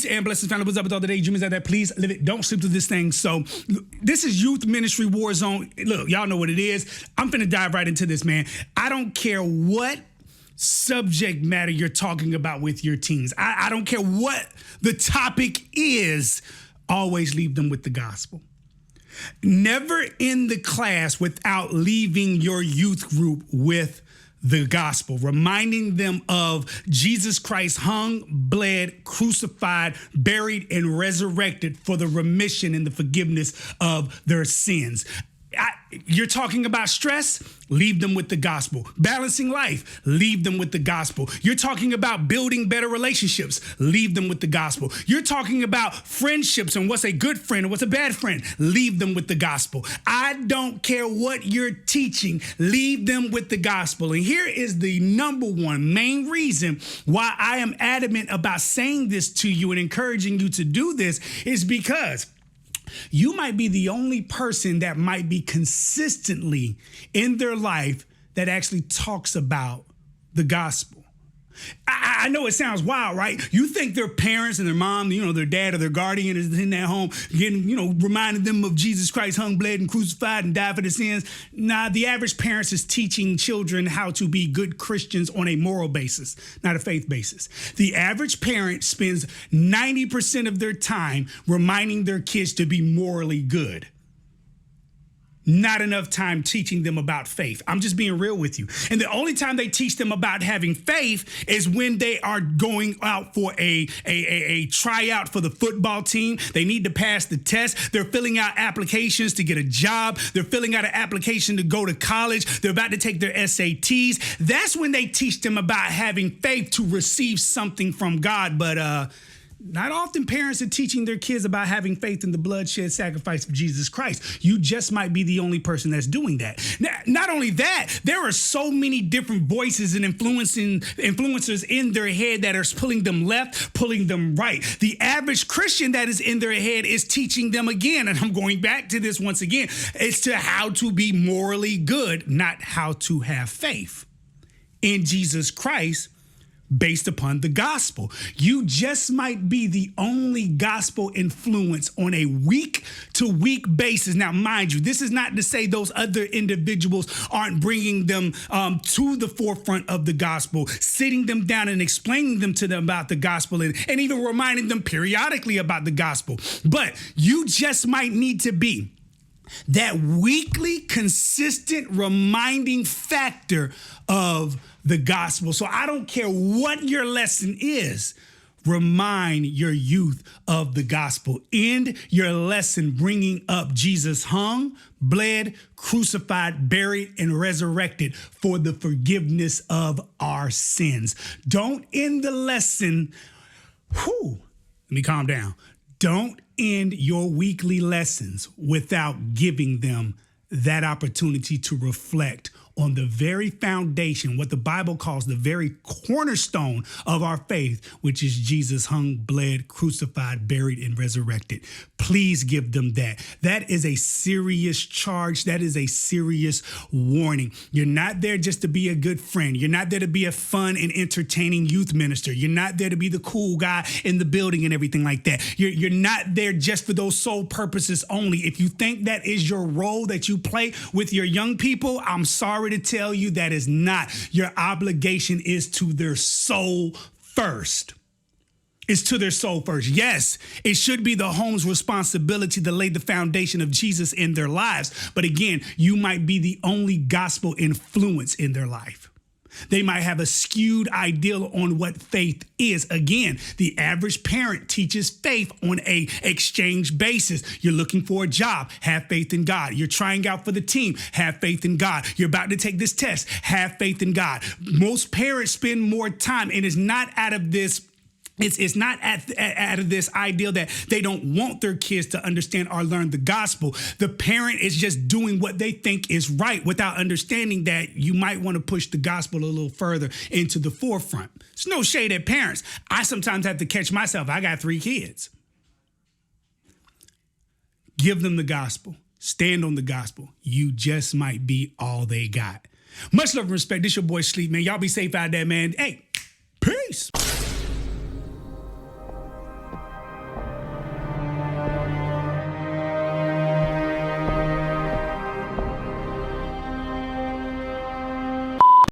Peace and blessings, family. What's up with all the day? Dreamers out there, please live it. Don't sleep through this thing. So this is Youth Ministry War Zone. Look, y'all know what it is. I'm finna dive right into this, man. I don't care what subject matter you're talking about with your teens. I don't care what the topic is. Always leave them with the gospel. Never end the class without leaving your youth group with the gospel, reminding them of Jesus Christ hung, bled, crucified, buried, and resurrected for the remission and the forgiveness of their sins. You're talking about stress? Leave them with the gospel. Balancing life? Leave them with the gospel. You're talking about building better relationships? Leave them with the gospel. You're talking about friendships and what's a good friend and what's a bad friend? Leave them with the gospel. I don't care what you're teaching. Leave them with the gospel. And here is the number one main reason why I am adamant about saying this to you and encouraging you to do this is because you might be the only person that might be consistently in their life that actually talks about the gospel. I know it sounds wild, right? You think their parents and their mom, their dad or their guardian is in that home getting, reminding them of Jesus Christ hung, bled, and crucified and died for their sins. Nah, the average parent is teaching children how to be good Christians on a moral basis, not a faith basis. The average parent spends 90% of their time reminding their kids to be morally good. Not enough time teaching them about faith. I'm just being real with you. And the only time they teach them about having faith is when they are going out for a tryout for the football team. They need to pass the test. They're filling out applications to get a job. They're filling out an application to go to college. They're about to take their SATs. That's when they teach them about having faith to receive something from God. But not often parents are teaching their kids about having faith in the bloodshed sacrifice of Jesus Christ. You just might be the only person that's doing that. Now, not only that, there are so many different voices and influencers in their head that are pulling them left, pulling them right. The average Christian that is in their head is teaching them again, and I'm going back to this once again, it's to how to be morally good, not how to have faith in Jesus Christ based upon the gospel. You just might be the only gospel influence on a week-to-week basis. Now, mind you, this is not to say those other individuals aren't bringing them to the forefront of the gospel, sitting them down and explaining to them about the gospel and even reminding them periodically about the gospel. But you just might need to be that weekly, consistent reminding factor of the gospel. So I don't care what your lesson is, remind your youth of the gospel. End your lesson bringing up Jesus hung, bled, crucified, buried, and resurrected for the forgiveness of our sins. Don't end the lesson. Let me calm down. Don't end your weekly lessons without giving them that opportunity to reflect on the very foundation, what the Bible calls the very cornerstone of our faith, which is Jesus hung, bled, crucified, buried, and resurrected. Please give them that. That is a serious charge. That is a serious warning. You're not there just to be a good friend. You're not there to be a fun and entertaining youth minister. You're not there to be the cool guy in the building and everything like that. You're not there just for those sole purposes only. If you think that is your role that you play with your young people, I'm sorry to tell you that is not. Your obligation is to their soul first. It's to their soul first. Yes, it should be the home's responsibility to lay the foundation of Jesus in their lives. But again, you might be the only gospel influence in their life. They might have a skewed ideal on what faith is. Again, the average parent teaches faith on a exchange basis. You're looking for a job, have faith in God. You're trying out for the team, have faith in God. You're about to take this test, have faith in God. Most parents spend more time, and it's not out of this It's not out of this ideal that they don't want their kids to understand or learn the gospel. The parent is just doing what they think is right without understanding that you might want to push the gospel a little further into the forefront. It's no shade at parents. I sometimes have to catch myself. I got 3 kids. Give them the gospel. Stand on the gospel. You just might be all they got. Much love and respect. This your boy Sleep, man. Y'all be safe out there, man. Hey, peace.